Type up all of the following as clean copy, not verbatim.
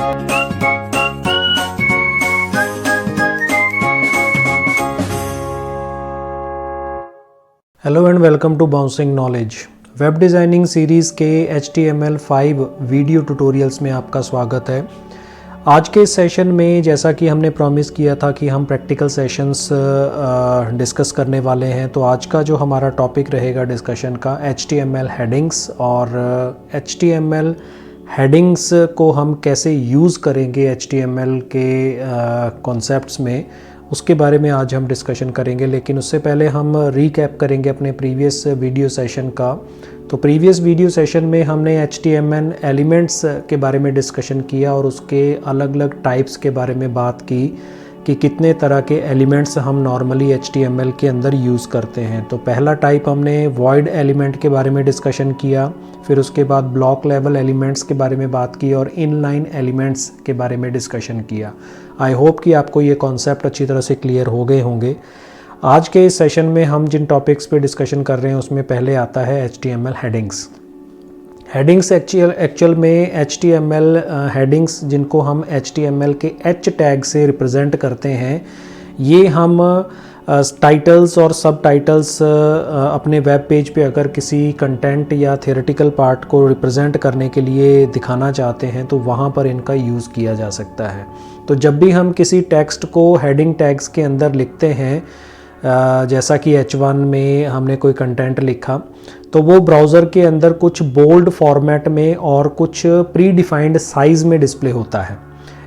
Hello and welcome to bouncing knowledge. Web designing series के HTML5 video tutorials में आपका स्वागत है। आज के सेशन में जैसा कि हमने प्रॉमिस किया था कि हम प्रैक्टिकल सेशंस डिस्कस करने वाले हैं, तो आज का जो हमारा टॉपिक रहेगा डिस्कशन का HTML हेडिंग्स, और HTML हेडिंग्स को हम कैसे यूज़ करेंगे HTML के कॉन्सेप्ट्स में, उसके बारे में आज हम डिस्कशन करेंगे। लेकिन उससे पहले हम रीकैप करेंगे अपने प्रीवियस वीडियो सेशन का। तो प्रीवियस वीडियो सेशन में हमने HTML एलिमेंट्स के बारे में डिस्कशन किया और उसके अलग अलग टाइप्स के बारे में बात की कि कितने तरह के एलिमेंट्स हम नॉर्मली HTML के अंदर यूज़ करते हैं। तो पहला टाइप हमने वॉइड एलिमेंट के बारे में डिस्कशन किया, फिर उसके बाद ब्लॉक लेवल एलिमेंट्स के बारे में बात की और इनलाइन एलिमेंट्स के बारे में डिस्कशन किया। आई होप कि आपको ये कॉन्सेप्ट अच्छी तरह से क्लियर हो गए होंगे। आज के इस सेशन में हम जिन टॉपिक्स पे डिस्कशन कर रहे हैं उसमें पहले आता है HTML हेडिंग्स। हेडिंग्स एक्चुअल में HTML हेडिंग्स, जिनको हम HTML के H टैग से रिप्रेजेंट करते हैं, ये हम टाइटल्स और सब टाइटल्स अपने वेब पेज पे अगर किसी कंटेंट या थियोरेटिकल पार्ट को रिप्रेजेंट करने के लिए दिखाना चाहते हैं तो वहाँ पर इनका यूज़ किया जा सकता है। तो जब भी हम किसी टेक्स्ट को हेडिंग टैग्स के अंदर लिखते हैं, जैसा कि H1 में हमने कोई कंटेंट लिखा, तो वो ब्राउज़र के अंदर कुछ बोल्ड फॉर्मेट में और कुछ प्री डिफाइंड साइज़ में डिस्प्ले होता है।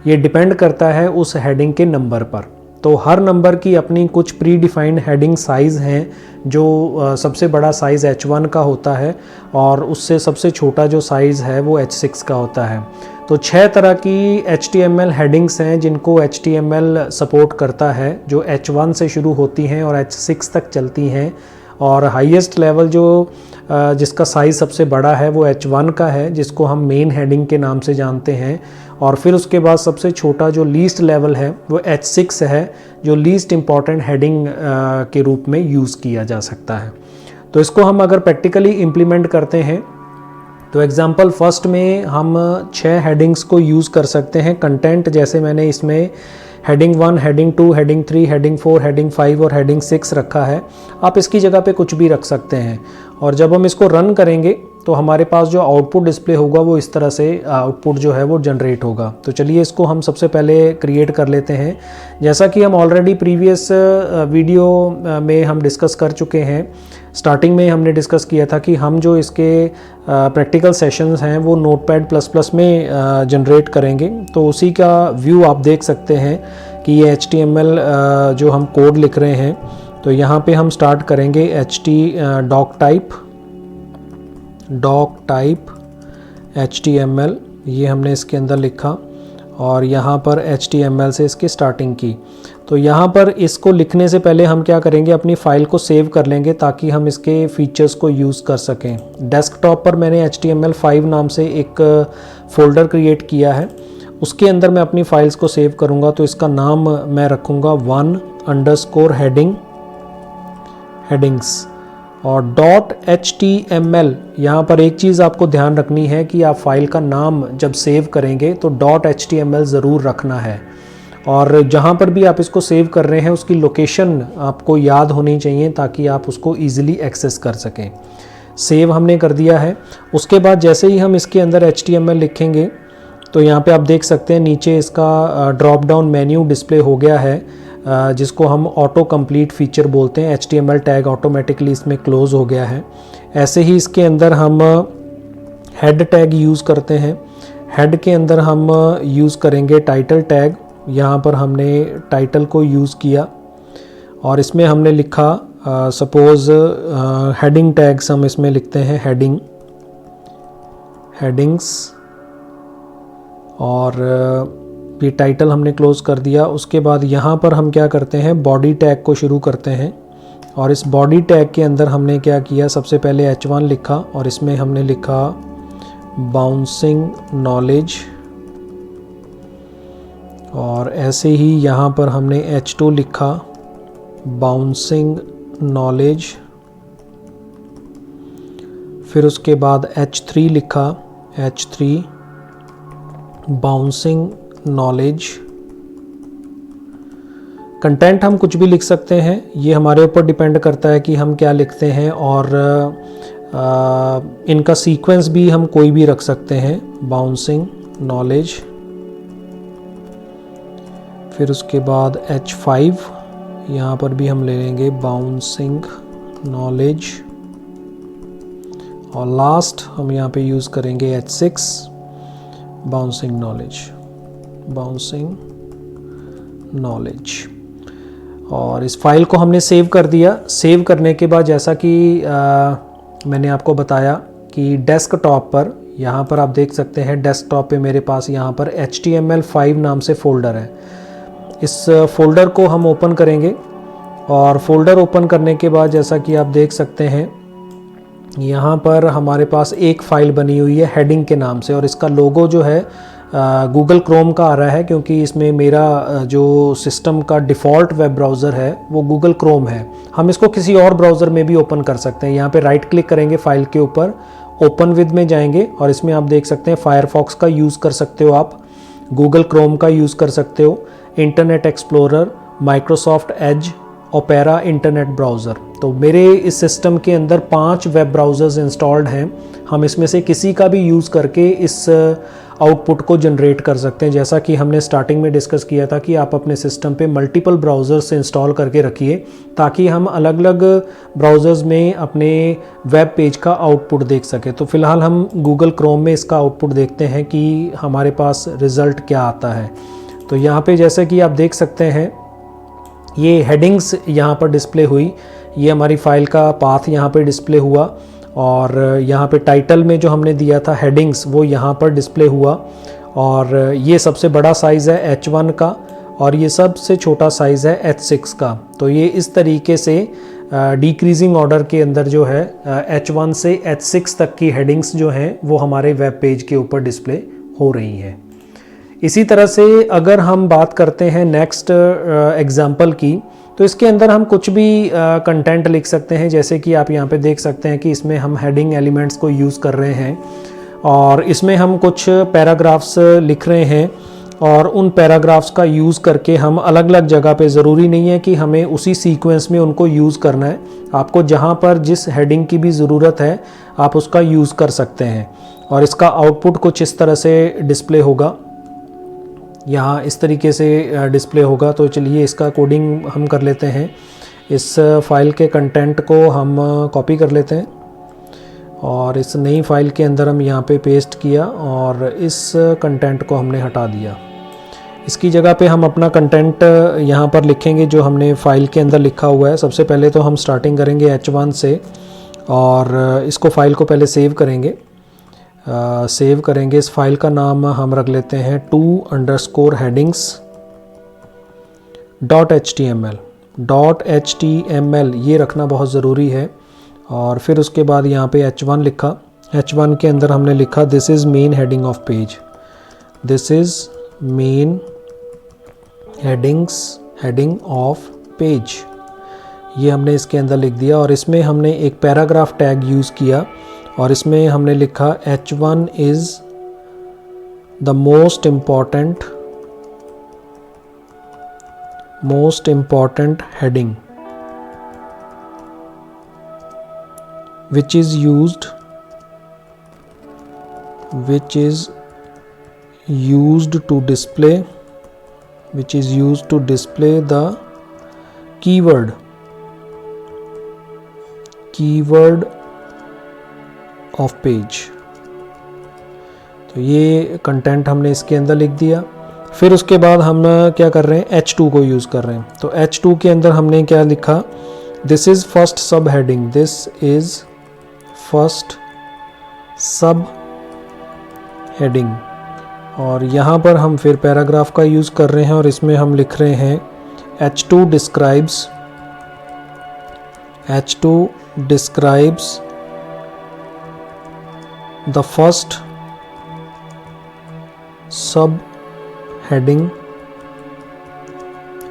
ये डिपेंड करता है उस हेडिंग के नंबर पर। तो हर नंबर की अपनी कुछ प्री डिफाइंड हेडिंग साइज़ हैं, जो सबसे बड़ा साइज़ H1 का होता है और उससे सबसे छोटा जो साइज़ है वो H6 का होता है। तो 6 तरह की HTML हेडिंग्स हैं जिनको HTML सपोर्ट करता है, जो H1 से शुरू होती हैं और H6 तक चलती हैं। और हाईएस्ट लेवल जो जिसका साइज़ सबसे बड़ा है वो H1 का है, जिसको हम मेन हेडिंग के नाम से जानते हैं। और फिर उसके बाद सबसे छोटा जो लीस्ट लेवल है वो H6 है, जो लीस्ट इम्पॉर्टेंट हेडिंग के रूप में यूज़ किया जा सकता है। तो इसको हम अगर प्रैक्टिकली इम्प्लीमेंट करते हैं तो एग्जांपल फर्स्ट में हम 6 हेडिंग्स को यूज़ कर सकते हैं। कंटेंट जैसे मैंने इसमें heading 1, heading 2, heading 3, heading 4, heading 5 और हेडिंग 6 रखा है। आप इसकी जगह पे कुछ भी रख सकते हैं। और जब हम इसको रन करेंगे तो हमारे पास जो आउटपुट डिस्प्ले होगा वो इस तरह से आउटपुट जो है वो जनरेट होगा। तो चलिए इसको हम सबसे पहले क्रिएट कर लेते हैं। जैसा कि हम ऑलरेडी प्रीवियस वीडियो में हम डिस्कस कर चुके हैं। स्टार्टिंग में हमने डिस्कस किया था कि हम जो इसके प्रैक्टिकल सेशंस हैं वो नोटपैड++ में जनरेट करेंगे। तो उसी का व्यू आप देख सकते हैं कि ये HTML जो हम कोड लिख रहे हैं। तो यहाँ पे हम स्टार्ट करेंगे डॉक टाइप HTML, ये हमने इसके अंदर लिखा और यहाँ पर HTML से इसकी स्टार्टिंग की। तो यहाँ पर इसको लिखने से पहले हम क्या करेंगे, अपनी फ़ाइल को सेव कर लेंगे ताकि हम इसके फीचर्स को यूज़ कर सकें। डेस्कटॉप पर मैंने HTML5 नाम से एक फ़ोल्डर क्रिएट किया है, उसके अंदर मैं अपनी फ़ाइल्स को सेव करूँगा। तो इसका नाम मैं रखूँगा 1_headings और .html। यहाँ पर एक चीज़ आपको ध्यान रखनी है कि आप फाइल का नाम जब सेव करेंगे तो .html ज़रूर रखना है। और जहाँ पर भी आप इसको सेव कर रहे हैं उसकी लोकेशन आपको याद होनी चाहिए ताकि आप उसको ईज़िली एक्सेस कर सकें। सेव हमने कर दिया है। उसके बाद जैसे ही हम इसके अंदर HTML लिखेंगे तो यहाँ पे आप देख सकते हैं नीचे इसका ड्रॉप डाउन मेन्यू डिस्प्ले हो गया है, जिसको हम ऑटो कंप्लीट फीचर बोलते हैं। HTML टैग ऑटोमेटिकली इसमें क्लोज हो गया है। ऐसे ही इसके अंदर हम हेड टैग यूज़ करते हैं। हेड के अंदर हम यूज़ करेंगे टाइटल टैग। यहाँ पर हमने टाइटल को यूज़ किया और इसमें हमने लिखा सपोज़ हेडिंग टैग्स हम इसमें लिखते हैं हेडिंग्स, और ये टाइटल हमने क्लोज कर दिया। उसके बाद यहाँ पर हम क्या करते हैं, बॉडी टैग को शुरू करते हैं। और इस बॉडी टैग के अंदर हमने क्या किया, सबसे पहले H1 लिखा और इसमें हमने लिखा बाउंसिंग नॉलेज, और ऐसे ही यहाँ पर हमने H2 लिखा बाउंसिंग नॉलेज। फिर उसके बाद H3 लिखा H3 बाउंसिंग नॉलेज। कंटेंट हम कुछ भी लिख सकते हैं, ये हमारे ऊपर डिपेंड करता है कि हम क्या लिखते हैं, और इनका सीक्वेंस भी हम कोई भी रख सकते हैं, बाउंसिंग नॉलेज। फिर उसके बाद H5, यहाँ पर भी हम ले लेंगे बाउंसिंग नॉलेज, और लास्ट हम यहाँ पे यूज़ करेंगे H6, बाउंसिंग नॉलेज। और इस फाइल को हमने सेव कर दिया। सेव करने के बाद जैसा कि मैंने आपको बताया कि डेस्कटॉप पर, यहाँ पर आप देख सकते हैं डेस्कटॉप पे मेरे पास यहाँ पर HTML5 नाम से फ़ोल्डर है। इस फ़ोल्डर को हम ओपन करेंगे, और फ़ोल्डर ओपन करने के बाद जैसा कि आप देख सकते हैं यहाँ पर हमारे पास एक फ़ाइल बनी हुई है हेडिंग के नाम से, और इसका लोगो जो है गूगल क्रोम का आ रहा है, क्योंकि इसमें मेरा जो सिस्टम का डिफ़ॉल्ट वेब ब्राउज़र है वो गूगल क्रोम है। हम इसको किसी और ब्राउज़र में भी ओपन कर सकते हैं। यहाँ पे राइट क्लिक करेंगे फाइल के ऊपर, ओपन विद में जाएंगे, और इसमें आप देख सकते हैं फायरफॉक्स का यूज़ कर सकते हो, आप गूगल क्रोम का यूज़ कर सकते हो, internet explorer, Microsoft Edge, opera internet browser. तो मेरे इस सिस्टम के अंदर 5 वेब ब्राउज़र्स इंस्टॉल्ड हैं। हम इसमें से किसी का भी यूज़ करके इस आउटपुट को जनरेट कर सकते हैं। जैसा कि हमने स्टार्टिंग में डिस्कस किया था कि आप अपने सिस्टम पे मल्टीपल ब्राउज़र्स इंस्टॉल करके रखिए, ताकि हम अलग अलग ब्राउज़र्स में अपने वेब पेज का आउटपुट देख सकें। तो फ़िलहाल हम गूगल क्रोम में इसका आउटपुट देखते हैं कि हमारे पास रिज़ल्ट क्या आता है। तो यहाँ पे जैसे कि आप देख सकते हैं ये हेडिंग्स यहाँ पर डिस्प्ले हुई, ये हमारी फ़ाइल का पाथ यहाँ पे डिस्प्ले हुआ, और यहाँ पे टाइटल में जो हमने दिया था हेडिंग्स वो यहाँ पर डिस्प्ले हुआ, और ये सबसे बड़ा साइज़ है H1 का, और ये सबसे छोटा साइज़ है H6 का। तो ये इस तरीके से डिक्रीजिंग ऑर्डर के अंदर जो है H1 से H6 तक की हेडिंग्स जो हैं वो हमारे वेब पेज के ऊपर डिस्प्ले हो रही हैं। इसी तरह से अगर हम बात करते हैं नेक्स्ट एग्जाम्पल की, तो इसके अंदर हम कुछ भी कंटेंट लिख सकते हैं। जैसे कि आप यहाँ पे देख सकते हैं कि इसमें हम हेडिंग एलिमेंट्स को यूज़ कर रहे हैं, और इसमें हम कुछ पैराग्राफ्स लिख रहे हैं, और उन पैराग्राफ्स का यूज़ करके हम अलग अलग जगह पे, ज़रूरी नहीं है कि हमें उसी सीक्वेंस में उनको यूज़ करना है, आपको जहाँ पर जिस हेडिंग की भी ज़रूरत है आप उसका यूज़ कर सकते हैं। और इसका आउटपुट कुछ इस तरह से डिस्प्ले होगा, यहाँ इस तरीके से डिस्प्ले होगा। तो चलिए इसका कोडिंग हम कर लेते हैं। इस फाइल के कंटेंट को हम कॉपी कर लेते हैं, और इस नई फाइल के अंदर हम यहाँ पे पेस्ट किया, और इस कंटेंट को हमने हटा दिया। इसकी जगह पे हम अपना कंटेंट यहाँ पर लिखेंगे जो हमने फ़ाइल के अंदर लिखा हुआ है। सबसे पहले तो हम स्टार्टिंग करेंगे H1 से, और इसको फ़ाइल को पहले सेव करेंगे। सेव करेंगे, इस फाइल का नाम हम रख लेते हैं to_headings.html ये रखना बहुत ज़रूरी है। और फिर उसके बाद यहाँ पे H1 लिखा। H1 के अंदर हमने लिखा this is main heading of page, this is main heading of page, ये हमने इसके अंदर लिख दिया। और इसमें हमने एक पैराग्राफ टैग यूज़ किया, और इसमें हमने लिखा H1 is the most important heading which is used to display the keyword of page. तो ये कंटेंट हमने इसके अंदर लिख दिया। फिर उसके बाद हम क्या कर रहे हैं, H2 को यूज़ कर रहे हैं। तो H2 के अंदर हमने क्या लिखा, दिस इज़ फर्स्ट सब हेडिंग, दिस इज़ फर्स्ट सब हेडिंग। और यहाँ पर हम फिर पैराग्राफ का यूज़ कर रहे हैं, और इसमें हम लिख रहे हैं H2 describes the first sub heading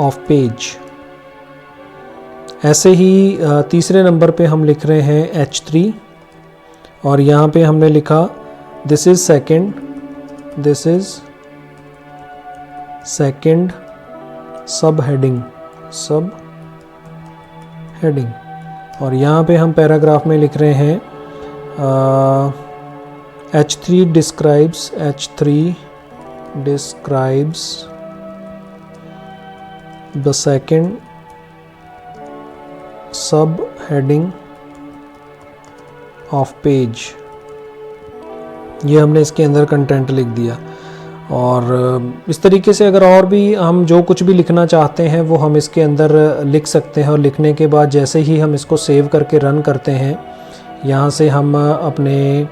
of page। ऐसे ही तीसरे नंबर पे हम लिख रहे हैं H3, और यहाँ पे हमने लिखा दिस इज़ सेकंड सब हेडिंग और यहाँ पे हम पैराग्राफ में लिख रहे हैं H3 describes the second subheading of page। ये हमने इसके अंदर कंटेंट लिख दिया। और इस तरीके से अगर और भी हम जो कुछ भी लिखना चाहते हैं वो हम इसके अंदर लिख सकते हैं। और लिखने के बाद जैसे ही हम इसको सेव करके रन करते हैं, यहाँ से हम अपने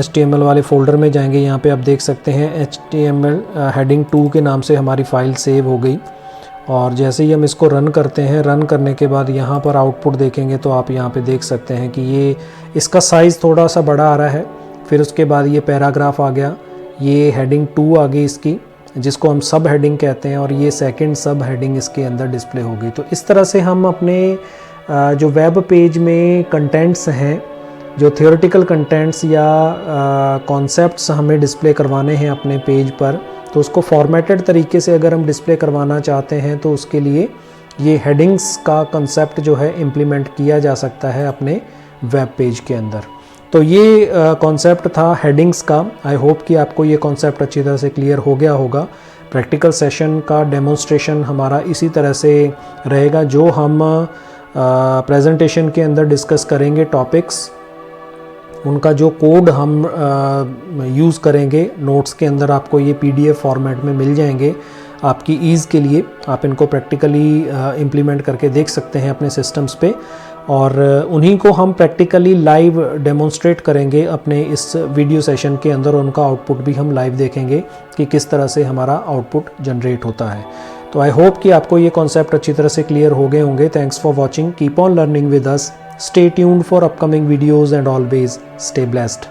HTML वाले फ़ोल्डर में जाएंगे। यहाँ पे आप देख सकते हैं HTML हेडिंग 2 के नाम से हमारी फ़ाइल सेव हो गई। और जैसे ही हम इसको रन करते हैं, रन करने के बाद यहाँ पर आउटपुट देखेंगे तो आप यहाँ पे देख सकते हैं कि ये इसका साइज़ थोड़ा सा बड़ा आ रहा है। फिर उसके बाद ये पैराग्राफ आ गया, ये हेडिंग 2 आ गई इसकी, जिसको हम सब हेडिंग कहते हैं, और ये सेकंड सब हेडिंग इसके अंदर डिस्प्ले हो गई। तो इस तरह से हम अपने जो वेब पेज में कंटेंट्स हैं, जो थियोरेटिकल कंटेंट्स या कॉन्सेप्ट्स हमें डिस्प्ले करवाने हैं अपने पेज पर, तो उसको फॉर्मेटेड तरीके से अगर हम डिस्प्ले करवाना चाहते हैं तो उसके लिए ये हेडिंग्स का कंसेप्ट जो है इम्प्लीमेंट किया जा सकता है अपने वेब पेज के अंदर। तो ये कॉन्सेप्ट था हेडिंग्स का। आई होप कि आपको ये कॉन्सेप्ट अच्छी तरह से क्लियर हो गया होगा। प्रैक्टिकल सेशन का डेमोन्स्ट्रेशन हमारा इसी तरह से रहेगा, जो हम प्रेजेंटेशन के अंदर डिस्कस करेंगे टॉपिक्स, उनका जो कोड हम यूज़ करेंगे नोट्स के अंदर आपको ये PDF फॉर्मेट में मिल जाएंगे आपकी ईज़ के लिए। आप इनको प्रैक्टिकली इम्प्लीमेंट करके देख सकते हैं अपने सिस्टम्स पे, और उन्हीं को हम प्रैक्टिकली लाइव डेमोन्स्ट्रेट करेंगे अपने इस वीडियो सेशन के अंदर। उनका आउटपुट भी हम लाइव देखेंगे कि किस तरह से हमारा आउटपुट जनरेट होता है। तो आई होप कि आपको ये कॉन्सेप्ट अच्छी तरह से क्लियर हो गए होंगे। Thanks for watching, keep on learning with us, stay tuned for upcoming videos and always stay blessed।